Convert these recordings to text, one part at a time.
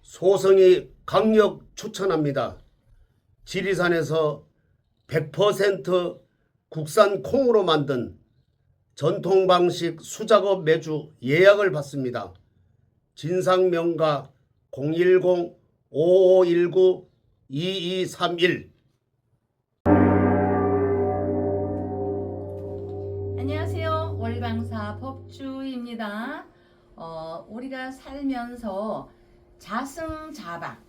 소성이 강력 추천합니다. 지리산에서 100% 국산 콩으로 만든 전통 방식 수작업 매주 예약을 받습니다. 진상명가 010-5519-2231. 안녕하세요. 월강사 법주입니다. 우리가 살면서 자승자박,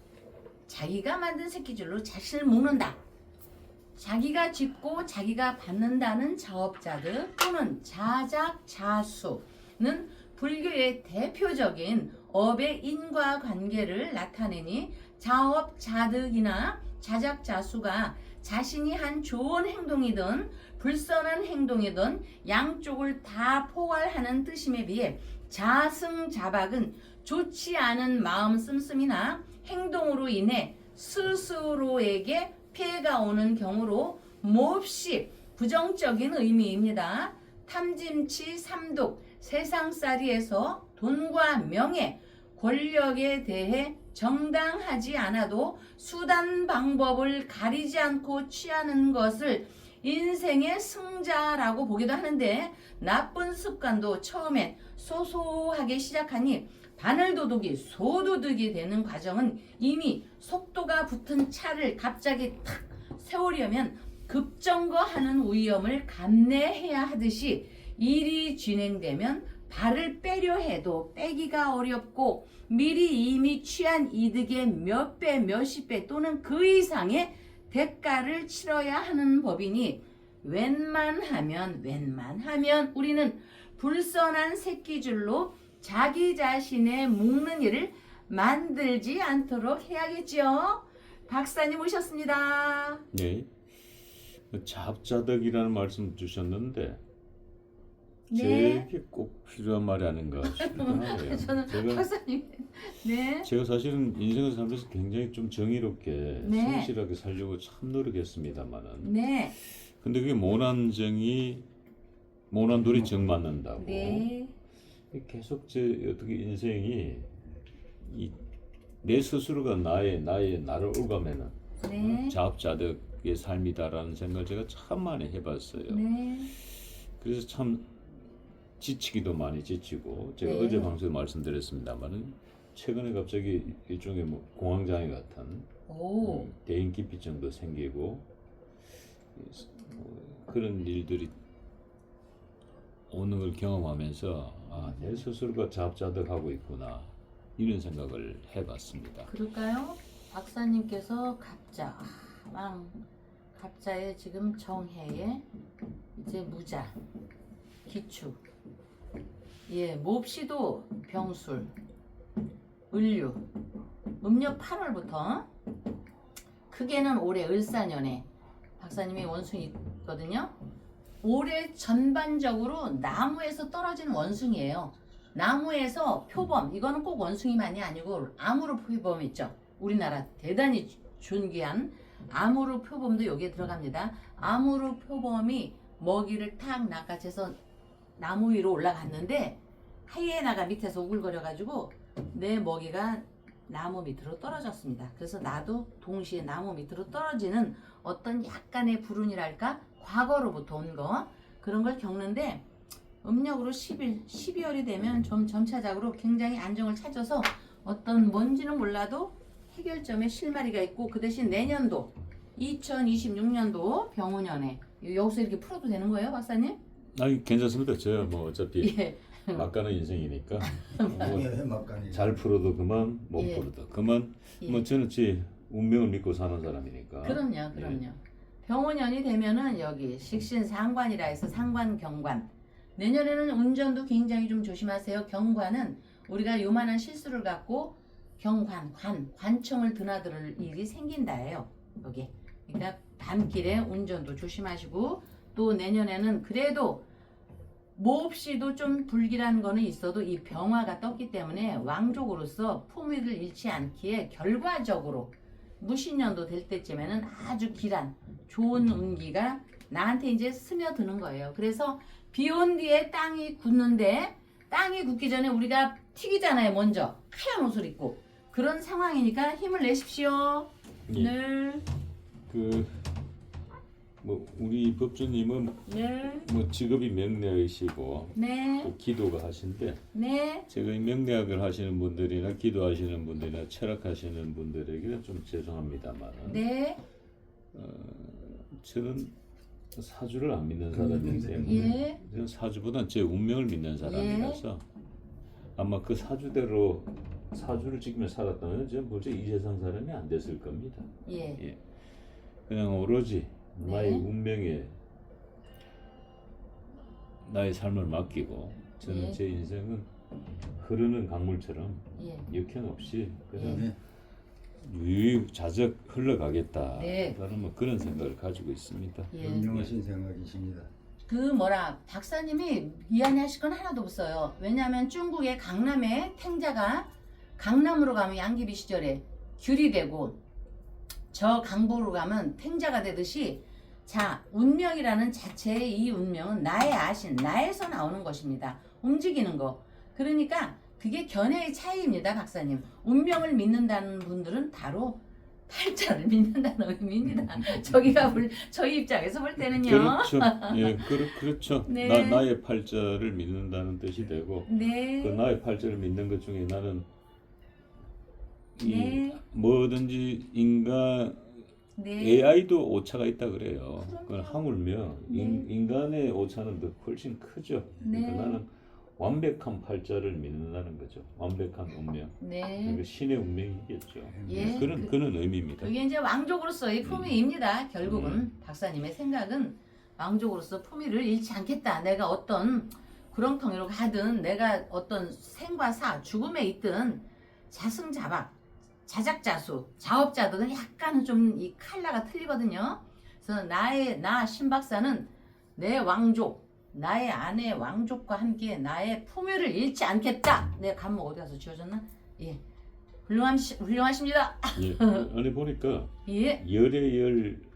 자기가 만든 새끼줄로 자신을 묶는다. 자기가 짓고 자기가 받는다는 자업자득 또는 자작자수는 불교의 대표적인 업의 인과관계를 나타내니 자업자득이나 자작자수가 자신이 한 좋은 행동이든 불선한 행동이든 양쪽을 다 포괄하는 뜻임에 비해 자승자박은 좋지 않은 마음 씀씀이나 행동으로 인해 스스로에게 피해가 오는 경우로 몹시 부정적인 의미입니다. 탐짐치 삼독 세상살이에서 돈과 명예, 권력에 대해 정당하지 않아도 수단 방법을 가리지 않고 취하는 것을 인생의 승자라고 보기도 하는데, 나쁜 습관도 처음엔 소소하게 시작하니 바늘도둑이 소도둑이 되는 과정은 이미 속도가 붙은 차를 갑자기 탁 세우려면 급정거하는 위험을 감내해야 하듯이, 일이 진행되면 발을 빼려 해도 빼기가 어렵고 미리 이미 취한 이득의 몇 배, 몇십 배 또는 그 이상의 대가를 치러야 하는 법이니 웬만하면 우리는 불선한 새끼줄로 자기 자신의 묶는 일을 만들지 않도록 해야겠죠. 박사님 오셨습니다. 네. 자업자득이라는 말씀 주셨는데 네. 제게 꼭 필요한 말이 아닌가 싶기도 하네요. 저는 박사님. 네. 제가 사실은 인생을 살면서 굉장히 좀 정의롭게 네. 성실하게 살려고 참 노력했습니다만은, 네. 근데 그게 모난정이 모난돌이 정 맞는다고 네. 계속 제 어떻게 인생이 내 스스로가 나를 올가매는 네. 자업자득의 삶이다라는 생각을 제가 참 많이 해봤어요. 네. 그래서 참 지치기도 많이 지치고, 제가 네. 어제 방송에 말씀드렸습니다만은 최근에 갑자기 일종의 뭐 공황장애 같은 오. 대인기피증도 생기고 그런 일들이 오는 걸 경험하면서 내 스스로가 자업자득하고 있구나, 이런 생각을 해봤습니다. 그럴까요? 박사님께서 갑자, 갑자에 지금 정해에 이제 무자, 기축, 몹시도 병술, 을류, 음력 8월부터 크게는 올해 을사년에 박사님이 원숭이 있거든요. 올해 전반적으로 나무에서 떨어진 원숭이에요. 나무에서 표범, 이거는 꼭 원숭이만이 아니고 아무르 표범 있죠. 우리나라 대단히 존귀한 아무르 표범도 여기에 들어갑니다. 아무르 표범이 먹이를 탁 낚아채서 나무 위로 올라갔는데 하이에나가 밑에서 우글거려가지고 내 먹이가 나무 밑으로 떨어졌습니다. 그래서 나도 동시에 나무 밑으로 떨어지는 어떤 약간의 불운이랄까, 과거로부터 온 거, 그런 걸 겪는데, 음력으로 12월이 되면 좀 점차적으로 굉장히 안정을 찾아서 어떤 뭔지는 몰라도 해결점에 실마리가 있고, 그 대신 내년도 2026년도 병원년에 여기서 이렇게 풀어도 되는 거예요, 박사님? 아니, 괜찮습니다. 제가 뭐 어차피 예. 막가는 인생이니까 예, 막간이. 잘 풀어도 그만, 못 예. 풀어도 그만. 예. 뭐 저는 제 운명을 믿고 사는 사람이니까. 그럼요. 병원년이 되면은 여기 식신상관이라 해서 상관, 경관. 내년에는 운전도 굉장히 좀 조심하세요. 경관은 우리가 요만한 실수를 갖고 관청을 드나들 일이 생긴다예요. 여기. 그러니까 밤길에 운전도 조심하시고, 또 내년에는 그래도 몹시도 좀 불길한 거는 있어도 이 병화가 떴기 때문에 왕족으로서 품위를 잃지 않기에 결과적으로 무신년도 될 때쯤에는 아주 길한 좋은 운기가 나한테 이제 스며드는 거예요. 그래서 비 온 뒤에 땅이 굳는데, 땅이 굳기 전에 우리가 튀기잖아요. 먼저 하얀 옷을 입고 그런 상황이니까 힘을 내십시오. 예. 네. 뭐 우리 법주님은 네. 뭐 직업이 명리학이시고 네. 또 기도가 하신데 네. 제가 이 명리학을 하시는 분들이나 기도하시는 분들이나 철학하시는 분들에게는 좀 죄송합니다만 네. 저는 사주를 안 믿는 사람이기 때문에 예. 저는 사주보다는 제 운명을 믿는 사람이라서 아마 그 사주대로 사주를 지키며 살았다면 저는 벌써 이 세상 사람이 안 됐을 겁니다. 예. 예. 그냥 오로지 나의 네. 운명에 나의 삶을 맡기고 저는 예. 제 인생은 흐르는 강물처럼 예. 역행 없이 그냥 네. 유유자적 흘러가겠다. 네. 라는 뭐 그런 생각을 가지고 있습니다. 예. 현명하신 생각이십니다. 그 뭐라 박사님이 미안해하실 건 하나도 없어요. 왜냐하면 중국의 강남에 탱자가 강남으로 가면 양귀비 시절에 귤이 되고 저 강북으로 가면 탱자가 되듯이 자 운명이라는 자체의 이 운명은 나의 아신 나에서 나오는 것입니다. 움직이는 거. 그러니까 그게 견해의 차이입니다, 박사님. 운명을 믿는다는 분들은 바로 팔자를 믿는다는 의미입니다. 저희 입장에서 볼 때는요. 그렇죠. 예, 그렇죠. 네. 나의 팔자를 믿는다는 뜻이 되고 네. 그 나의 팔자를 믿는 것 중에 나는 이 네. 뭐든지 인간 네. AI도 오차가 있다 그래요. 그럼요. 그건 하물며 네. 인간의 오차는 더 훨씬 크죠. 네. 그러니까 나는 완벽한 팔자를 믿는다는 거죠. 완벽한 운명. 네. 그러니까 신의 운명이겠죠. 예. 그런 의미입니다. 그게 이제 왕족으로서의 품위입니다. 결국은 박사님의 생각은 왕족으로서 품위를 잃지 않겠다. 내가 어떤 구렁텅이로 가든 내가 어떤 생과 사, 죽음에 있든 자승자박, 자작자수, 자업자득은 약간은 좀 이 칼라가 틀리거든요. 그래서 나 신박사는 내 왕족, 나의 아내 왕족과 함께 나의 품위를 잃지 않겠다. 내 감목 어디 가서 지워졌나? 예, 훌륭하십니다. 예. 아니 보니까 예, 열의 열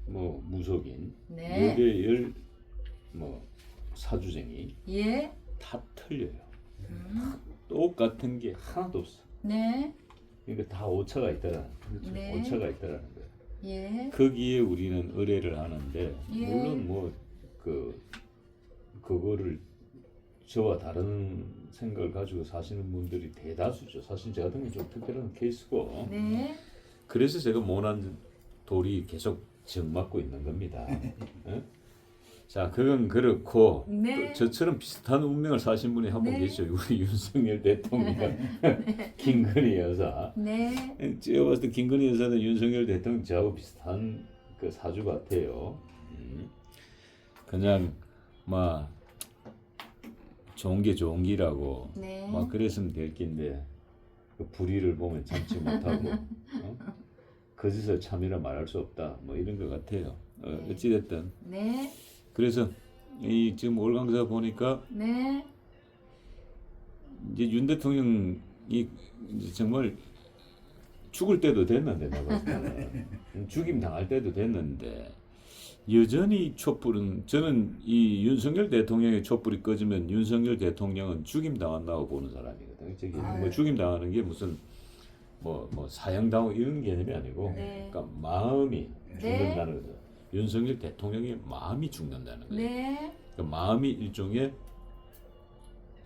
뭐 무속인, 네, 열의 열 뭐 사주쟁이 예, 다 틀려요. 음, 똑같은 게 하나도 없어. 네, 그러니까 다 오차가 있다라는 그렇죠. 네. 오차가 있다라는 거예요. 예, 거기에 우리는 의뢰를 하는데 예. 물론 뭐 그거를 저와 다른 생각을 가지고 사시는 분들이 대다수죠. 사실 저 같은 경우 좀 특별한 케이스고 네, 그래서 제가 모난 돌이 계속 정맞고 있는 겁니다. 예? 자, 그건 그렇고 네. 또 저처럼 비슷한 운명을 사신 분이 한 분 네. 계시죠. 우리 윤석열 대통령, 김건희 여사. 네, 제가 봤을 때 김건희 여사는 윤석열 대통령 저하고 비슷한 그 사주 같아요. 그냥 막 좋은 게 좋은 기라고 네. 막 그랬으면 될 낀데 그 불의를 보면 참지 못하고 거짓을 참이라 말할 수 없다. 뭐 이런 것 같아요. 네. 어찌됐든 네, 그래서 이 지금 올강사 보니까 네, 이제 윤 대통령이 이제 정말 죽을 때도 됐는데 내가 봤을 때는 죽임 당할 때도 됐는데 여전히 촛불은 저는 이 윤석열 대통령의 촛불이 꺼지면 윤석열 대통령은 죽임 당한다고 보는 사람이거든요. 저기 뭐 죽임 당하는 게 무슨 뭐 사형 당하고 이런 개념이 아니고 네. 그러니까 마음이 네. 죽는다는 거죠. 윤석열 대통령의 마음이 죽는다는 거예요. 네, 그러니까 마음이 일종의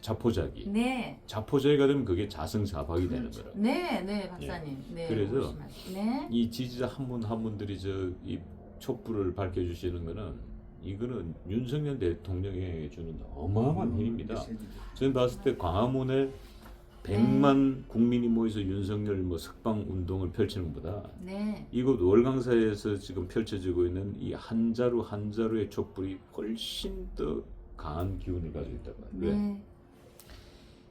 자포자기. 네, 자포자기가 되면 그게 자승자박이 되는 거라. 네, 네, 박사님. 네, 그래서 말씀하세요. 네, 이 지지자 한 분 한 분들이 저 이 촛불을 밝혀주시는 거는 이거는 윤석열 대통령에게 주는 어마어마한 힘입니다. 저는 봤을 때 광화문에 100만 국민이 모여서 윤석열 뭐 석방 운동을 펼치는 것보다 네, 이곳 월강사에서 지금 펼쳐지고 있는 이 한 자루 한 자루의 촛불이 훨씬 더 강한 기운을 가지고 있다고 해요. 왜? 네,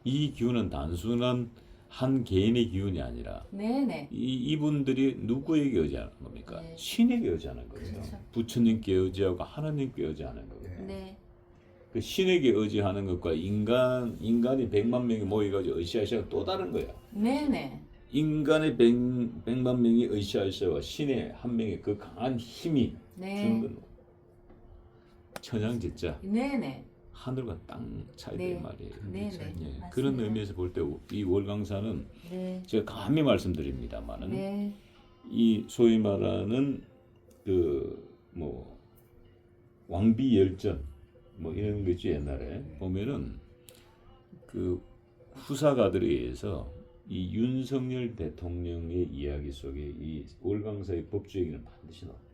이 기운은 단순한 한 개인의 기운이 아니라 네, 네, 이분들이 누구에게 의지하는 겁니까? 네. 신에게 의지하는 거죠. 그렇죠. 부처님께 의지하고 하나님께 의지하는 거예요. 네, 그 신에게 의지하는 것과 인간이 100만 명이 모여가지고 의시하시가 또 다른 거야. 네, 네, 인간의 100만 명이 의시하시와 신의 한 명의 그 강한 힘이 주는 네, 건 천양지자 네, 네, 하늘과 땅 차이다 네. 이 말이에요. 네, 네. 예, 맞습니다. 그런 의미에서 볼 때 이 월강사는 네. 제가 감히 말씀드립니다만은 네. 이 소위 말하는 그 뭐 왕비 열전 뭐 이런 거 있죠. 옛날에 보면은 그 후사가들에 의해서 이 윤석열 대통령의 이야기 속에 이 월강사의 법주 얘기는 반드시 나옵니다.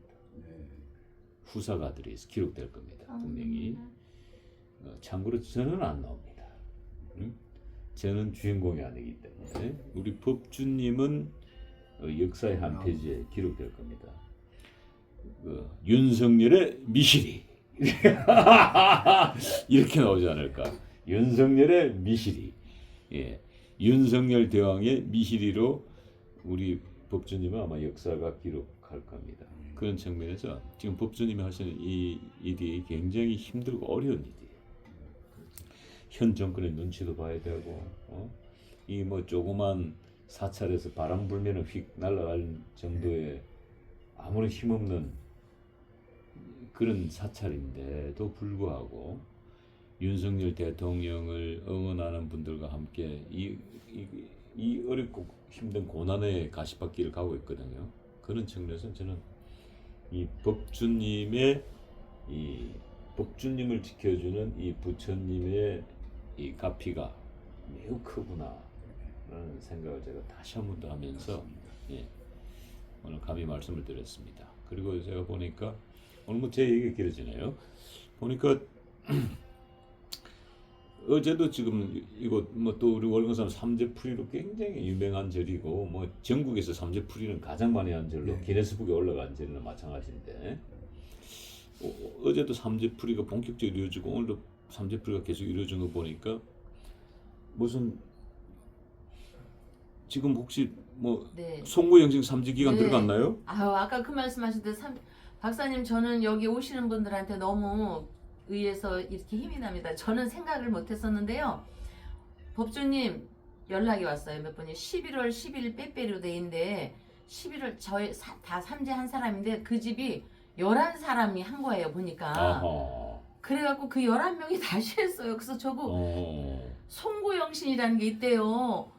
후사가들에 의해서 기록될 겁니다. 분명히. 참고로 저는 안 나옵니다. 저는 주인공이 아니기 때문에 우리 법주님은 역사의 한 페이지에 기록될 겁니다. 윤석열의 미실이 이렇게 나오지 않을까? 윤석열의 미실이, 예, 윤석열 대왕의 미실이로 우리 법주님은 아마 역사가 기록할 겁니다. 그런 측면에서 지금 법주님이 하시는 이 일이 굉장히 힘들고 어려운 일이에요. 현 정권의 눈치도 봐야 되고, 이 뭐 조그만 사찰에서 바람 불면은 휙 날아갈 정도의 아무런 힘없는 그런 사찰인데도 불구하고 윤석열 대통령을 응원하는 분들과 함께 이 어렵고 힘든 고난의 가시밭길을 가고 있거든요. 그런 측면에서 저는 이 법주님의 이 법주님을 지켜주는 이 부처님의 이 가피가 매우 크구나라는 생각을 제가 다시 한 번 더 하면서 예, 오늘 감히 말씀을 드렸습니다. 그리고 제가 보니까 오늘 뭐 제 얘기가 길어지네요. 보니까 어제도 지금 이거 뭐 또 우리 월급산 삼재풀이로 굉장히 유명한 절이고 뭐 전국에서 삼재풀이는 가장 많이 한 절로 기네스북에 올라간 절이나 마찬가지인데 어제도 삼재풀이가 본격적으로 이루어지고 오늘도 삼재풀이가 계속 이루어진 거 보니까 무슨 지금 혹시 뭐 네. 송구영신 삼재기간 네. 들어갔나요? 아유, 아까 그 말씀하실 때 박사님, 저는 여기 오시는 분들한테 너무 의해서 이렇게 힘이 납니다. 저는 생각을 못 했었는데요. 법주님 연락이 왔어요. 몇 분이 11월 10일 빼빼로 데이인데 11월 저희 다 삼재한 사람인데 그 집이 11사람이 한 거예요. 보니까. 아하. 그래갖고 그 11명이 다시 했어요. 그래서 저거 송구영신이라는 게 있대요.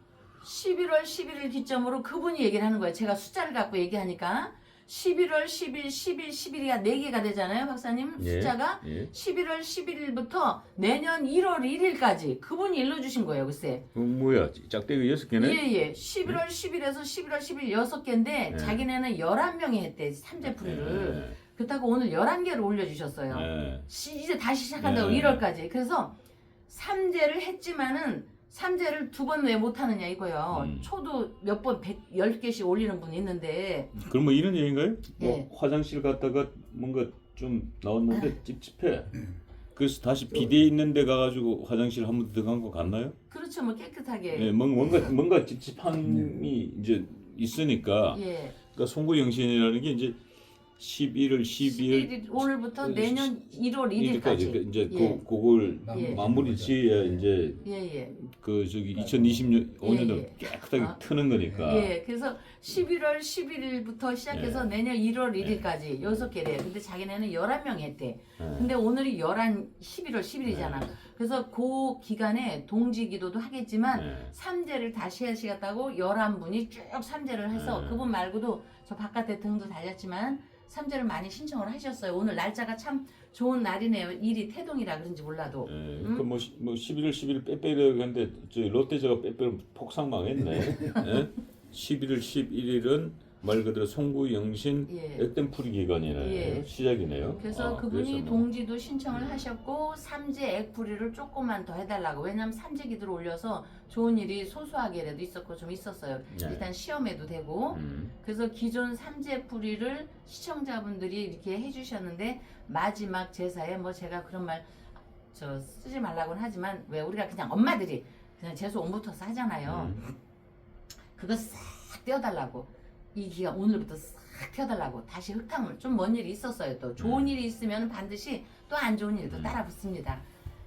11월 11일 기점으로 그분이 얘기를 하는 거예요. 제가 숫자를 갖고 얘기하니까 11월 10일, 10일, 11이가 4개가 되잖아요. 박사님 예, 숫자가 예. 11월 11일부터 내년 1월 1일까지 그분이 일러주신 거예요. 글쎄. 뭐야 짝대기 6개네? 예예. 11월 10일에서 11월 10일 6개인데 네. 자기네는 11명이 했대. 삼재풀이를. 그렇다고 오늘 11개를 올려주셨어요. 네. 이제 다시 시작한다고 네. 1월까지. 그래서 삼재를 했지만은 삼재를 2번 왜 못하느냐 이거요. 초도 몇 번 10개씩 올리는 분이 있는데 그럼 뭐 이런 얘기인가요? 예. 뭐 화장실 갔다가 뭔가 좀 나왔는데 찝찝해. 그래서 다시 비대 있는 데 가가지고 화장실 한 번 들어간 거 같나요? 그렇죠. 뭐 깨끗하게. 예, 뭔가 찝찝함이 이제 있으니까. 예. 그러니까 송구영신이라는 게 이제 11월 12일 11일 오늘부터 내년 1월 1일까지. 이제 예. 그걸 예. 마무리 지어야 이제 예예. 그 저기 2025년도 예. 깨끗하게 아. 트는 거니까. 예. 그래서 11월 11일부터 시작해서 예. 내년 1월 1일까지 6개래. 근데 자기네는 11명 했대. 예. 근데 오늘이 11월 10일이잖아. 그래서 그 기간에 동지기도도 하겠지만 예. 삼재를 다시 하시겠다고 11분이 쭉 삼재를 해서 네. 그분 말고도 저 바깥에 등도 달렸지만 삼재를 많이 신청을 하셨어요. 오늘 날짜가 참 좋은 날이네요. 일이 태동이라 그런지 몰라도. 예, 그러니까 뭐 11월 10일 빼빼로 했는데 저희 롯데제가 빼빼로 폭삭 망했네. 예? 11월 11일은 말 그대로 송구영신 예. 액땜풀이 기간이네요. 예. 시작이네요. 그래서 아, 그분이 그래서 뭐. 동지도 신청을 하셨고 삼재 액풀이를 조금만 더 해달라고. 왜냐면 삼재기도를 올려서 좋은 일이 소소하게라도 있었고 좀 있었어요. 네. 일단 시험에도 되고. 그래서 기존 삼재풀이를 시청자분들이 이렇게 해주셨는데 마지막 제사에 뭐 제가 그런 말 저 쓰지 말라고는 하지만 왜 우리가 그냥 엄마들이 그냥 재수 옴부터서 하잖아요. 그거 싹 떼어달라고. 이 기간 오늘부터 싹 펴달라고. 다시 흙탕물 좀 먼 일이 있었어요. 또 좋은 일이 있으면 반드시 또 안 좋은 일도 따라 붙습니다.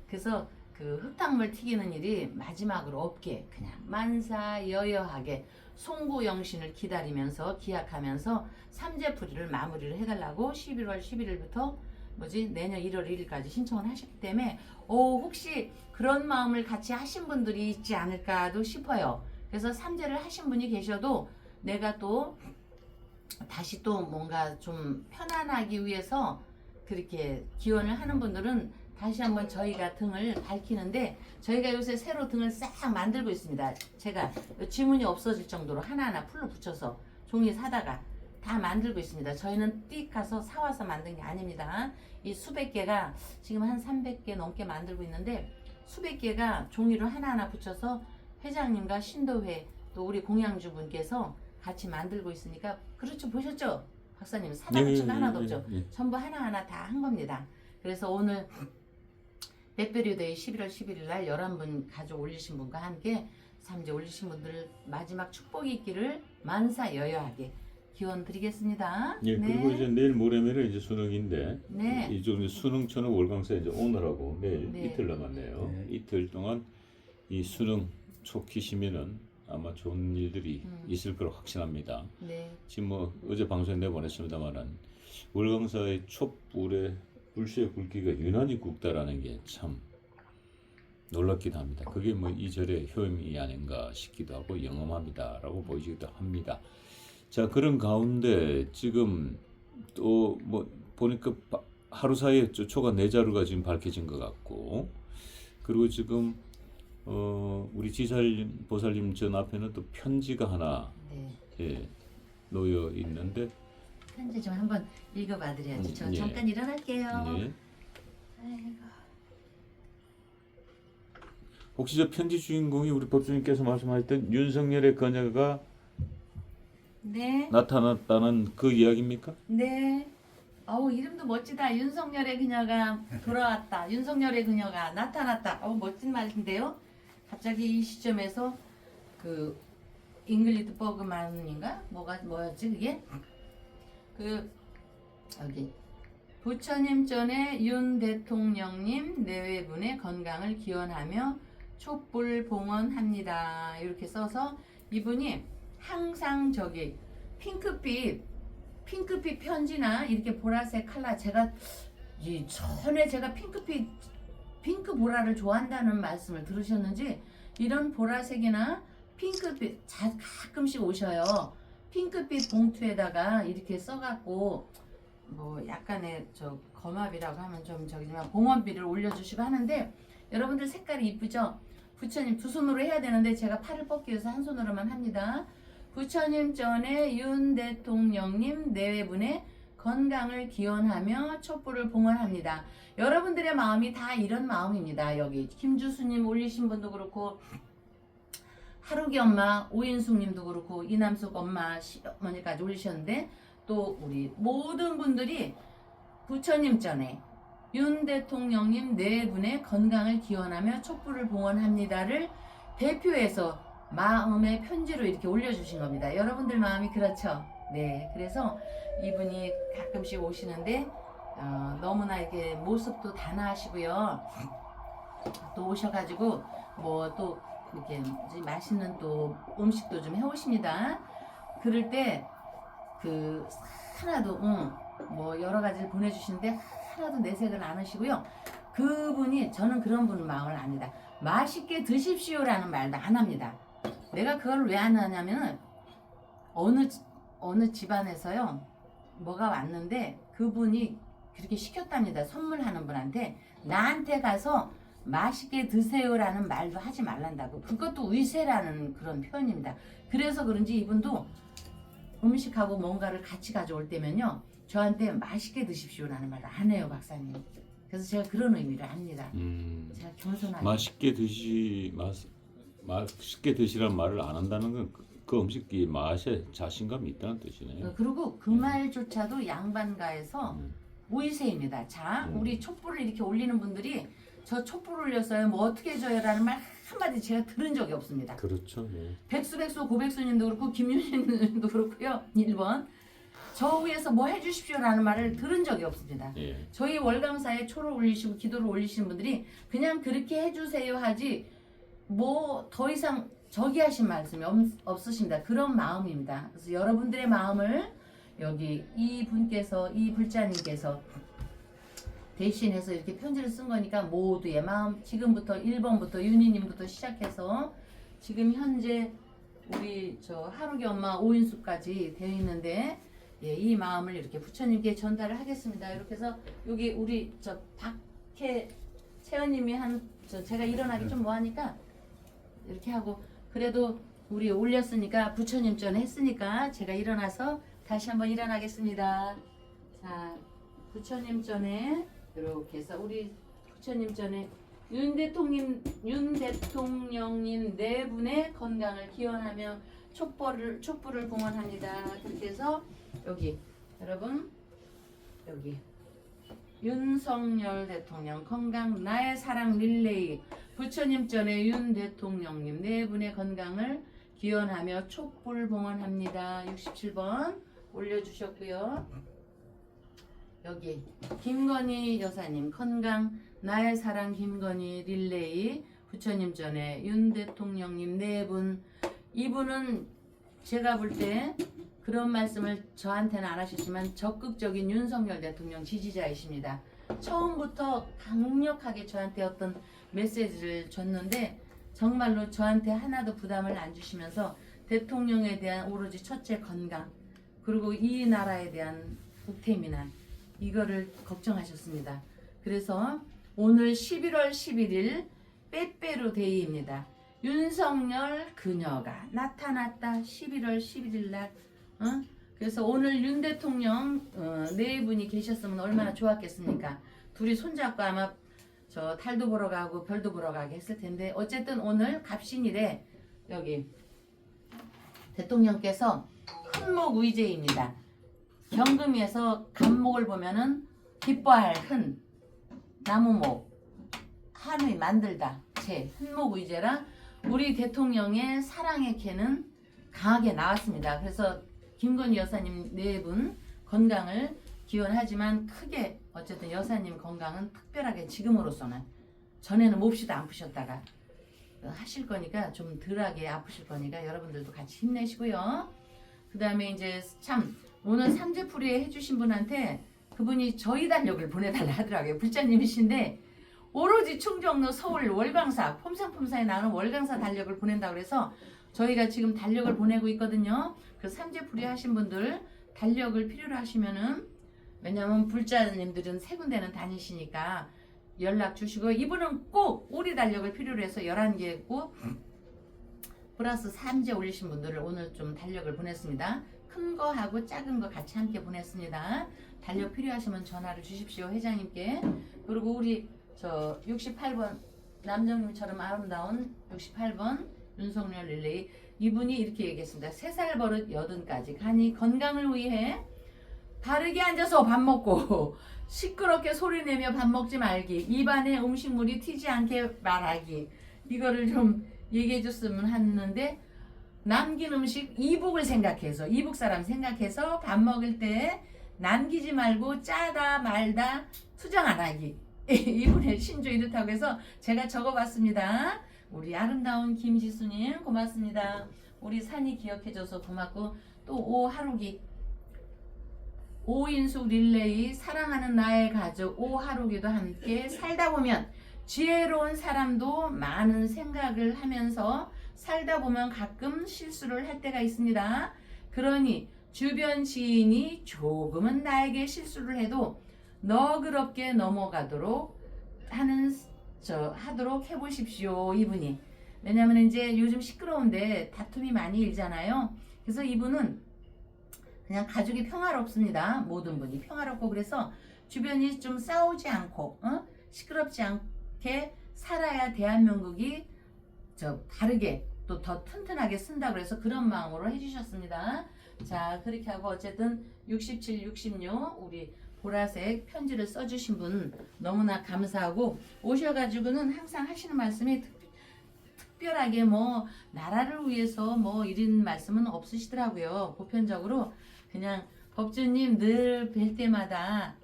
그래서 그 흙탕물 튀기는 일이 마지막으로 없게 그냥 만사여여하게 송구영신을 기다리면서 기약하면서 삼재풀이를 마무리를 해달라고 11월 11일부터 내년 1월 1일까지 신청을 하셨기 때문에 혹시 그런 마음을 같이 하신 분들이 있지 않을까도 싶어요. 그래서 삼재를 하신 분이 계셔도 내가 또 다시 또 뭔가 좀 편안하기 위해서 그렇게 기원을 하는 분들은 다시 한번 저희가 등을 밝히는데, 저희가 요새 새로 등을 싹 만들고 있습니다. 제가 지문이 없어질 정도로 하나하나 풀로 붙여서 종이 사다가 다 만들고 있습니다. 저희는 띡 가서 사와서 만든 게 아닙니다. 이 수백 개가 지금 한 300개 넘게 만들고 있는데, 수백 개가 종이로 하나하나 붙여서 회장님과 신도회 또 우리 공양주 분께서 같이 만들고 있으니까, 그렇죠, 보셨죠? 박사님 사다 붙인 거 하나도 없죠? 전부 하나하나 다 한 겁니다. 그래서 오늘 백베리데이 11월 11일 날 11분 가족 올리신 분과 함께 삼재 올리신 분들 마지막 축복이 있기를 만사 여여하게 기원 드리겠습니다. 예, 그리고 이제 내일 모레면은 이제 수능인데, 네. 이쪽 수능 초능 월강사 이제 오늘하고 내일 네. 이틀 남았네요. 네. 이틀 동안 이 수능 초키시면은 아마 좋은 일들이 있을 거로 확신합니다. 네. 지금 뭐 어제 방송에 내보냈습니다만은 월강사의 촛불에 불씨의 굵기가 유난히 굵다라는 게 참 놀랍기도 합니다. 그게 뭐 이 절의 효임이 아닌가 싶기도 하고 영험합니다라고 보이기도 합니다. 자, 그런 가운데 지금 또 뭐 보니까 하루 사이에 초가 4자루가 지금 밝혀진 것 같고, 그리고 지금 우리 지살님 보살님 전 앞에는 또 편지가 하나 네. 예, 놓여 있는데, 편지 좀 한번 읽어봐 드려야지. 저 예. 잠깐 일어날게요. 예. 아이고. 혹시 저 편지 주인공이 우리 법주님께서 말씀하셨던 윤석열의 그녀가 네. 나타났다는 그 이야기입니까? 네. 어우, 이름도 멋지다. 윤석열의 그녀가 돌아왔다. 윤석열의 그녀가 나타났다. 어우, 멋진 말인데요. 갑자기 이 시점에서 그 잉글리드 버그만인가? 뭐였지 그게? 여기 부처님 전에 윤 대통령님 내외분의 건강을 기원하며 촛불 봉헌합니다. 이렇게 써서 이분이 항상 저기 핑크빛 편지나 이렇게 보라색 컬러, 제가 전에 제가 핑크 보라를 좋아한다는 말씀을 들으셨는지, 이런 보라색이나 핑크빛 가끔씩 오셔요. 핑크빛 봉투에다가 이렇게 써갖고 뭐 약간의 저 검합이라고 하면 좀 저기지만 봉헌비를 올려주시고 하는데, 여러분들 색깔이 이쁘죠? 부처님 두 손으로 해야 되는데 제가 팔을 뻗기 위해서 한 손으로만 합니다. 부처님 전에 윤 대통령님 내외분의 건강을 기원하며 촛불을 봉헌합니다. 여러분들의 마음이 다 이런 마음입니다. 여기 김주수님 올리신 분도 그렇고, 하루기 엄마, 오인숙님도 그렇고, 이남숙 엄마, 시어머니까지 올리셨는데, 또 우리 모든 분들이 부처님 전에 윤 대통령님 네 분의 건강을 기원하며 촛불을 봉헌합니다를 대표해서 마음의 편지로 이렇게 올려주신 겁니다. 여러분들 마음이 그렇죠? 네, 그래서 이분이 가끔씩 오시는데 너무나 이렇게 모습도 단아하시고요. 또 오셔가지고 뭐 또 이렇게 맛있는 또 음식도 좀 해오십니다. 그럴 때 그 하나도 뭐 여러 가지를 보내주시는데 하나도 내색을 안 하시고요. 그분이, 저는 그런 분 마음을 압니다. 맛있게 드십시오라는 말도 안 합니다. 내가 그걸 왜 안 하냐면은 어느 집안에서요 뭐가 왔는데 그분이 그렇게 시켰답니다. 선물하는 분한테 나한테 가서 맛있게 드세요라는 말도 하지 말란다고. 그것도 위세라는 그런 표현입니다. 그래서 그런지 이분도 음식하고 뭔가를 같이 가져올 때면요 저한테 맛있게 드십시오라는 말을 안 해요, 박사님. 그래서 제가 그런 의미를 압니다. 제가 겸손하게 맛있게 드시란 말을 안 한다는 건 그 음식이 맛에 자신감이 있다는 뜻이네요. 그리고 그 말조차도 양반가에서 모이세입니다. 자, 우리 촛불을 이렇게 올리는 분들이 저 촛불 올렸어요, 뭐 어떻게 해줘요 라는 말 한마디 제가 들은 적이 없습니다. 그렇죠. 예. 백수 고백수님도 그렇고 김윤희님도 그렇고요. 1번 저 위에서 뭐 해주십시오 라는 말을 들은 적이 없습니다. 예. 저희 월강사에 초를 올리시고 기도를 올리시는 분들이 그냥 그렇게 해주세요 하지 뭐 더 이상 저기 하신 말씀이 없으십니다. 그런 마음입니다. 그래서 여러분들의 마음을 여기 이 분께서, 이 불자님께서 대신해서 이렇게 편지를 쓴 거니까 모두의 마음, 지금부터 1번부터 윤희님부터 시작해서 지금 현재 우리 저 하루기 엄마 오인수까지 되어 있는데, 예, 이 마음을 이렇게 부처님께 전달을 하겠습니다. 이렇게 해서 여기 우리 저 박혜 채연님이 제가 일어나기 좀 뭐하니까 이렇게 하고, 그래도 우리 올렸으니까 부처님 전에 했으니까 제가 일어나서 다시 한번 일어나겠습니다. 자, 부처님 전에 이렇게 해서 우리 부처님 전에 윤 대통령님 네 분의 건강을 기원하며 촛불을 봉헌합니다. 그렇게 해서 여기 여러분 여기 윤석열 대통령 건강 나의 사랑 릴레이 부처님 전에 윤 대통령님 네 분의 건강을 기원하며 촛불 봉헌합니다. 67번 올려주셨고요. 여기 김건희 여사님 건강 나의 사랑 김건희 릴레이 부처님 전에 윤 대통령님 네 분, 이분은 제가 볼 때 그런 말씀을 저한테는 안 하셨지만 적극적인 윤석열 대통령 지지자이십니다. 처음부터 강력하게 저한테 어떤 메시지를 줬는데 정말로 저한테 하나도 부담을 안 주시면서 대통령에 대한 오로지 첫째 건강, 그리고 이 나라에 대한 국태민안, 이거를 걱정하셨습니다. 그래서 오늘 11월 11일 빼빼로 데이입니다. 윤석열 그녀가 나타났다. 11월 11일 날. 그래서 오늘 윤 대통령 네 분이 계셨으면 얼마나 좋았겠습니까? 둘이 손잡고 아마 저 달도 보러 가고 별도 보러 가게 했을 텐데, 어쨌든 오늘 갑신일에 여기 대통령께서 흔목의제입니다. 경금에서 간목을 보면은 기뻐할 흔, 나무목, 한의 만들다, 재, 흔목의제라 우리 대통령의 사랑의 개는 강하게 나왔습니다. 그래서 김건희 여사님 네 분 건강을 기원하지만 크게 어쨌든 여사님 건강은 특별하게 지금으로서는, 전에는 몹시도 안 푸셨다가 하실 거니까 좀 덜하게 아프실 거니까 여러분들도 같이 힘내시고요. 그 다음에 이제 참 오늘 삼재풀이에 해주신 분한테 그분이 저희 달력을 보내달라 하더라고요. 불자님이신데 오로지 충정로 서울 월강사 폼상폼사에 나오는 월강사 달력을 보낸다고 그래서 저희가 지금 달력을 보내고 있거든요. 그 삼재풀이 하신 분들 달력을 필요로 하시면은, 왜냐면 불자님들은 세 군데는 다니시니까 연락 주시고, 이분은 꼭 우리 달력을 필요로 해서 11개고 플러스 삼재 올리신 분들을 오늘 좀 달력을 보냈습니다. 큰 거하고 작은 거 같이 함께 보냈습니다. 달력 필요하시면 전화를 주십시오, 회장님께. 그리고 우리 저 68번 남정님처럼 아름다운 68번 윤석열 릴레이, 이분이 이렇게 얘기했습니다. 3살 버릇 80까지 가니 건강을 위해 바르게 앉아서 밥 먹고 시끄럽게 소리내며 밥 먹지 말기, 입안에 음식물이 튀지 않게 말하기, 이거를 좀 얘기해 줬으면 하는데, 남긴 음식 이북을 생각해서, 이북 사람 생각해서 밥 먹을 때 남기지 말고 짜다 말다 투정 안 하기. 이분의 신조 이렇다고 해서 제가 적어봤습니다. 우리 아름다운 김지수님 고맙습니다. 우리 산이 기억해줘서 고맙고, 또 오하루기 오인숙 릴레이 사랑하는 나의 가족 오하루기도 함께 살다 보면 지혜로운 사람도 많은 생각을 하면서 살다 보면 가끔 실수를 할 때가 있습니다. 그러니 주변 지인이 조금은 나에게 실수를 해도 너그럽게 넘어가도록 하도록 해보십시오. 이분이 왜냐면 이제 요즘 시끄러운데 다툼이 많이 일잖아요. 그래서 이분은 그냥 가족이 평화롭습니다. 모든 분이 평화롭고, 그래서 주변이 좀 싸우지 않고 시끄럽지 않게 살아야 대한민국이 다르게 또 더 튼튼하게 쓴다고 그래서 그런 마음으로 해주셨습니다. 자, 그렇게 하고 어쨌든 67, 66 우리 보라색 편지를 써주신 분 너무나 감사하고, 오셔가지고는 항상 하시는 말씀이 특별하게 뭐 나라를 위해서 뭐 이런 말씀은 없으시더라고요. 보편적으로 그냥 법주님 늘 뵐 때마다,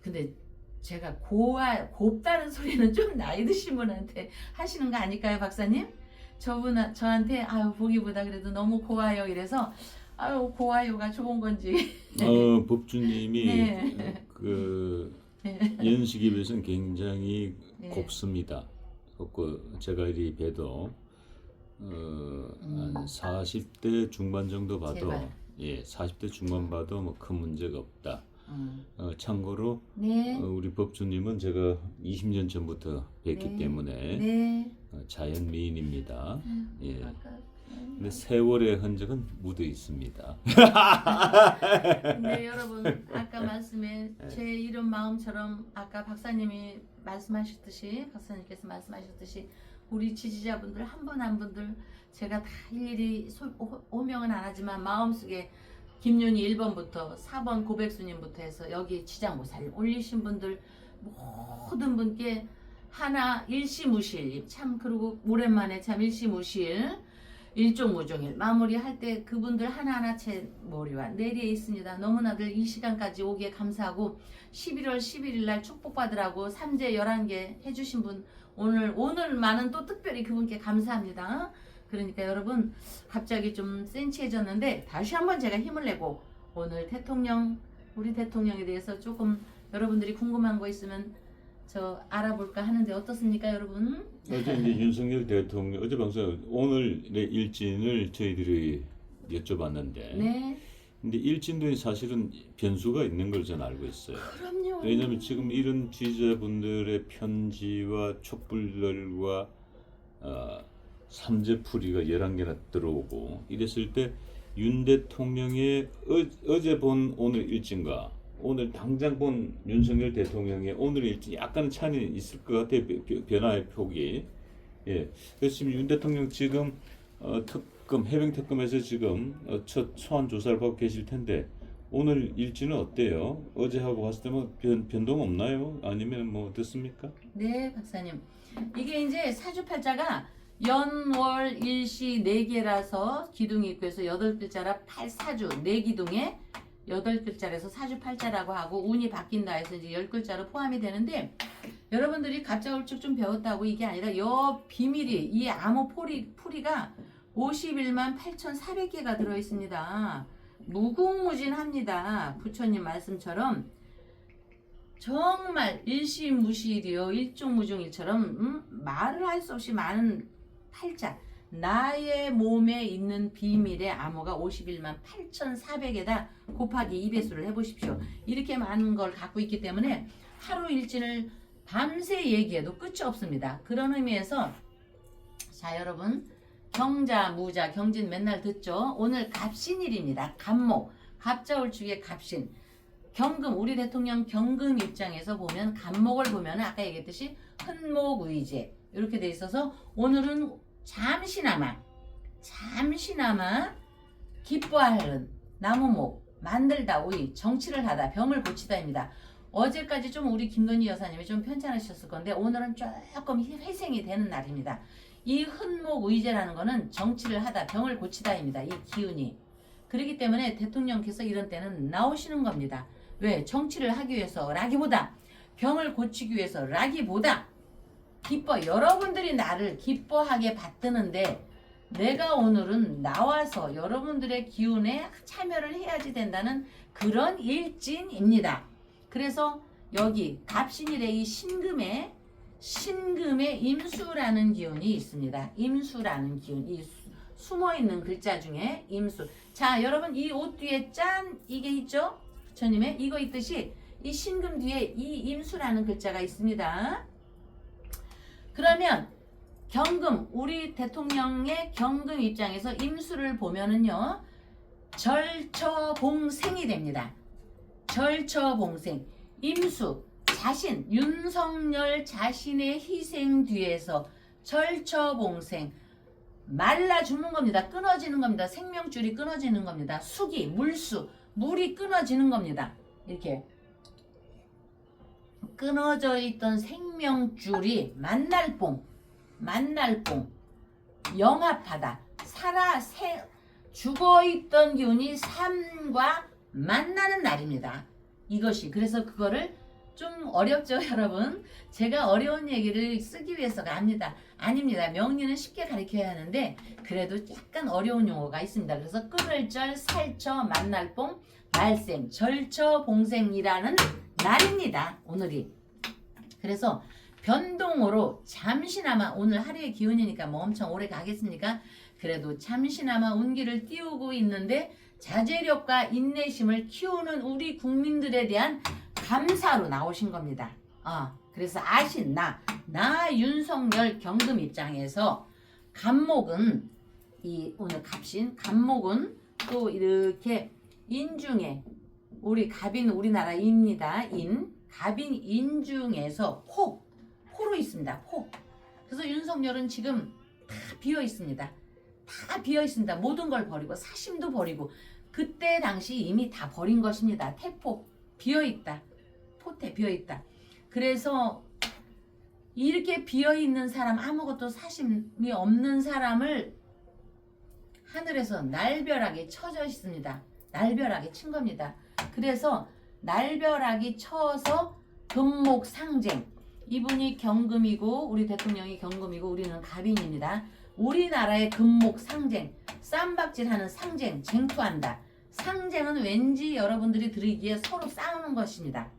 근데 제가 곱다는 소리는 좀 나이 드신 분한테 하시는 거 아닐까요, 박사님? 저한테 아유 보기보다 그래도 너무 고와요 이래서 아유 고와요가 좋은 건지. 법주님이 네. 그 연식에 비해서는 굉장히 네. 곱습니다. 곱고 제가 이리 봬도 한 40대 중반 정도 봐도 제발. 예, 40대 중반 봐도 뭐 큰 문제가 없다. 참고로 네. 우리 법주님은 제가 20년 전부터 뵀기 네. 때문에 네. 자연 미인입니다. 예. 아까 근데 세월의 흔적은 묻어 있습니다. 네, 여러분 아까 말씀에 제 이런 마음처럼 아까 박사님이 박사님께서 말씀하셨듯이 우리 지지자분들 한 분 한 분들 제가 다 일일이 호명은 안 하지만 마음속에 김윤희 1번부터 4번 고백수님부터 해서 여기 지장보살님 올리신 분들 모든 분께 하나 일시무실 참 그리고 오랜만에 참 일시무실 일종무종일 마무리할 때 그분들 하나하나 제 머리와 뇌리에 있습니다. 너무나들 이 시간까지 오기에 감사하고 11월 11일 날 축복받으라고 삼재 11개 해주신 분 오늘만은 또 특별히 그분께 감사합니다. 그러니까 여러분 갑자기 좀 센치해졌는데 다시 한번 제가 힘을 내고 오늘 우리 대통령에 대해서 조금 여러분들이 궁금한 거 있으면 저 알아볼까 하는데 어떻습니까 여러분? 어제 이제 윤석열 대통령 어제 방송 오늘의 일진을 저희들이 여쭤봤는데 네. 근데 일진도 사실은 변수가 있는 걸 저는 알고 있어요. 그럼요. 왜냐하면 지금 이런 지지자분들의 편지와 촛불들과 삼재풀이가 11개나 들어오고 이랬을 때 윤 대통령의 어제 본 오늘 일진과 오늘 당장 본 윤석열 대통령의 오늘 일진 약간 차이는 있을 것 같아요. 변화의 폭이. 예. 그래서 지금 윤 대통령 지금 해병 특검에서 지금 첫 소환 조사를 받고 계실 텐데 오늘 일지는 어때요? 어제하고 봤을 때 뭐 변동 없나요? 아니면 뭐 어떻습니까? 네, 박사님. 이게 이제 사주팔자가 연월 일시 4개라서 기둥이 있고 해서 8글자라 사주 4기둥에 8글자라서 사주팔자라고 하고 운이 바뀐다 해서 이제 10글자로 포함이 되는데 여러분들이 갑자울축 좀 배웠다고 이게 아니라 여 비밀이 이 암호 풀이가 51만 8,400개가 들어있습니다. 무궁무진합니다. 부처님 말씀처럼 정말 일시무실이요 일종무종일처럼 말을 할 수 없이 많은 팔자 나의 몸에 있는 비밀의 암호가 51만 8,400에다 곱하기 2배수를 해보십시오. 이렇게 많은 걸 갖고 있기 때문에 하루 일진을 밤새 얘기해도 끝이 없습니다. 그런 의미에서 자 여러분 경자 무자 경진 맨날 듣죠. 오늘 갑신일입니다. 갑목 갑자울축의 갑신 경금 우리 대통령 경금 입장에서 보면 갑목을 보면 아까 얘기했듯이 흔목의제 이렇게 돼 있어서 오늘은 잠시나마 기뻐하는 나무목 만들다 오이 정치를 하다 병을 고치다입니다. 어제까지 좀 우리 김건희 여사님이 좀 편찮으셨을 건데 오늘은 조금 회생이 되는 날입니다. 이 흔목의제라는 거는 정치를 하다 병을 고치다입니다. 이 기운이 그렇기 때문에 대통령께서 이런 때는 나오시는 겁니다. 왜? 정치를 하기 위해서라기보다 병을 고치기 위해서라기보다 여러분들이 나를 기뻐하게 받드는데 내가 오늘은 나와서 여러분들의 기운에 참여를 해야지 된다는 그런 일진입니다. 그래서 여기 갑신일의 이 신금에 임수라는 기운이 있습니다. 임수라는 기운, 이 숨어있는 글자 중에 임수. 자 여러분 이 옷 뒤에 짠 이게 있죠? 부처님의 이거 있듯이 이 신금 뒤에 이 임수라는 글자가 있습니다. 그러면 경금 우리 대통령의 경금 입장에서 임수를 보면은요 절처봉생이 됩니다. 절처봉생 임수 자신 윤석열 자신의 희생 뒤에서 절처봉생 말라 죽는 겁니다. 끊어지는 겁니다. 생명줄이 끊어지는 겁니다. 수기 물이 끊어지는 겁니다. 이렇게 끊어져 있던 생명줄이 만날뽕 영합하다 죽어있던 기운이 삶과 만나는 날입니다. 이것이 그래서 그거를 좀 어렵죠 여러분. 제가 어려운 얘기를 쓰기 위해서가 아닙니다. 명리는 쉽게 가르쳐야 하는데 그래도 약간 어려운 용어가 있습니다. 그래서 끊을 절 살처 만날뽕 말생 절처 봉생이라는 날입니다. 오늘이. 그래서 변동으로 잠시나마 오늘 하루의 기운이니까 뭐 엄청 오래 가겠습니까? 그래도 잠시나마 운기를 띄우고 있는데 자제력과 인내심을 키우는 우리 국민들에 대한 감사로 나오신 겁니다. 그래서 아신 나 윤석열 경금 입장에서 간목은 오늘 갑신 간목은 또 이렇게 인중에 우리 갑인 우리나라입니다. 갑인 인중에서 포로 있습니다. 포. 그래서 윤석열은 지금 다 비어 있습니다. 다 비어 있습니다. 모든 걸 버리고 사심도 버리고 그때 당시 이미 다 버린 것입니다. 태포 비어 있다. 포태 비어 있다. 그래서 이렇게 비어 있는 사람 아무것도 사심이 없는 사람을 하늘에서 날벼락이 쳐져 있습니다. 날벼락이 친 겁니다. 그래서 날벼락이 쳐서 금목 상쟁. 이분이 경금이고 우리 대통령이 경금이고 우리는 갑인입니다. 우리나라의 금목 상쟁. 쌈박질하는 상쟁. 쟁투한다. 상쟁은 왠지 여러분들이 들으기에 서로 싸우는 것입니다.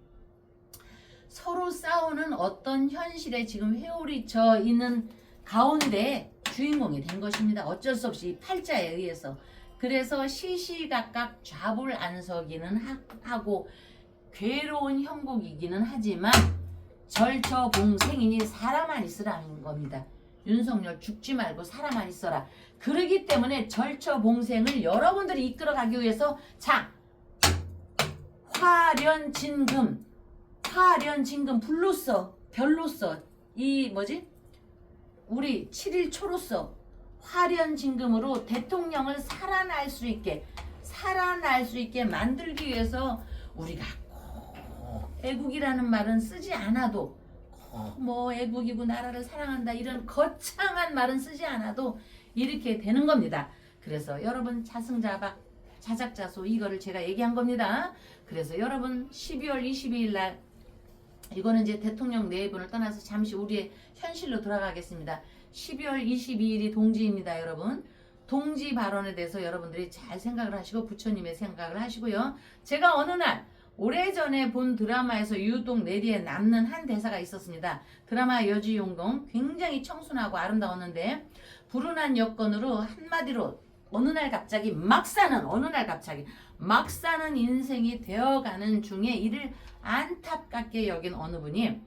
서로 싸우는 어떤 현실에 지금 회오리 쳐 있는 가운데 주인공이 된 것입니다. 어쩔 수 없이 팔자에 의해서. 그래서 시시각각 좌불안석이는 하고 괴로운 형국이기는 하지만 절처봉생이니 살아만 있으라는 겁니다. 윤석열 죽지 말고 살아만 있어라. 그러기 때문에 절처봉생을 여러분들이 이끌어가기 위해서 화련진금 불로써 별로써 우리 7일 초로서 화련진금으로 대통령을 살아날 수 있게 만들기 위해서 우리가 꼭 애국이라는 말은 쓰지 않아도 뭐 애국이고 나라를 사랑한다 이런 거창한 말은 쓰지 않아도 이렇게 되는 겁니다. 그래서 여러분 자승자박 자작자소 이거를 제가 얘기한 겁니다. 그래서 여러분 12월 22일 날 이거는 이제 대통령 내분을 떠나서 잠시 우리의 현실로 돌아가겠습니다. 12월 22일이 동지입니다, 여러분. 동지 발언에 대해서 여러분들이 잘 생각을 하시고 부처님의 생각을 하시고요. 제가 어느 날 오래전에 본 드라마에서 유동 내리에 남는 한 대사가 있었습니다. 드라마 여주용동 굉장히 청순하고 아름다웠는데 불운한 여건으로 한마디로 어느 날 갑자기 막 사는 인생이 되어가는 중에 이를 안타깝게 여긴 어느 분이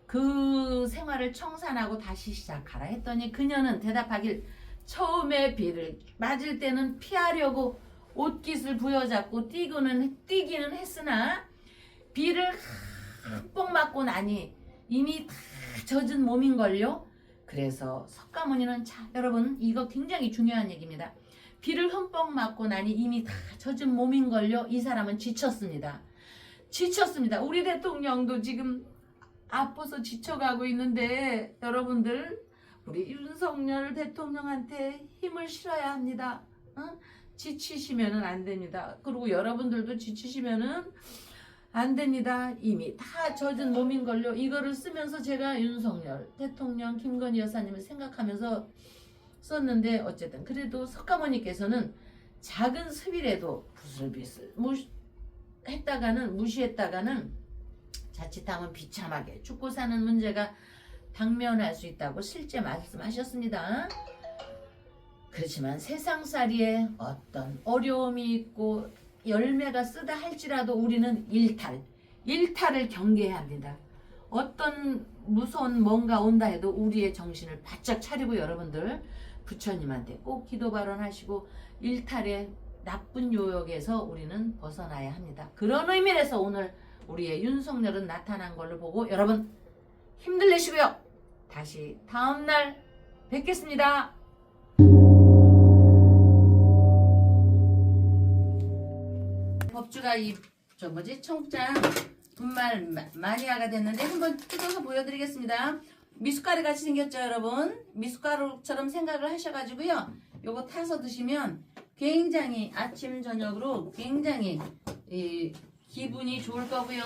그 생활을 청산하고 다시 시작하라 했더니 그녀는 대답하길 처음에 비를 맞을 때는 피하려고 옷깃을 부여잡고 뛰기는 했으나 비를 흠뻑 맞고 나니 이미 다 젖은 몸인걸요. 그래서 석가모니는 여러분 이거 굉장히 중요한 얘기입니다. 비를 흠뻑 맞고 나니 이미 다 젖은 몸인걸요. 이 사람은 지쳤습니다. 우리 대통령도 지금 아파서 지쳐가고 있는데 여러분들 우리 윤석열 대통령한테 힘을 실어야 합니다. 지치시면은 안 됩니다. 그리고 여러분들도 지치시면은 안 됩니다. 이미 다 젖은 몸인걸요. 이거를 쓰면서 제가 윤석열 대통령 김건희 여사님을 생각하면서 썼는데 어쨌든 그래도 석가모니께서는 작은 습이라도 부슬비슬 무시했다가는 자칫하면 비참하게 죽고 사는 문제가 당면할 수 있다고 실제 말씀하셨습니다. 그렇지만 세상살이에 어떤 어려움이 있고 열매가 쓰다 할지라도 우리는 일탈을 경계해야 합니다. 어떤 무서운 뭔가 온다 해도 우리의 정신을 바짝 차리고 여러분들 부처님한테 꼭 기도 발언하시고 일탈의 나쁜 요역에서 우리는 벗어나야 합니다. 그런 의미에서 오늘 우리의 윤석열은 나타난 걸로 보고 여러분 힘들 내시고요. 다시 다음날 뵙겠습니다. 법주가 청장 분말 마니아가 됐는데 한번 뜯어서 보여드리겠습니다. 미숫가루 같이 생겼죠, 여러분? 미숫가루처럼 생각을 하셔가지고요. 요거 타서 드시면 굉장히 아침 저녁으로 굉장히 기분이 좋을 거고요.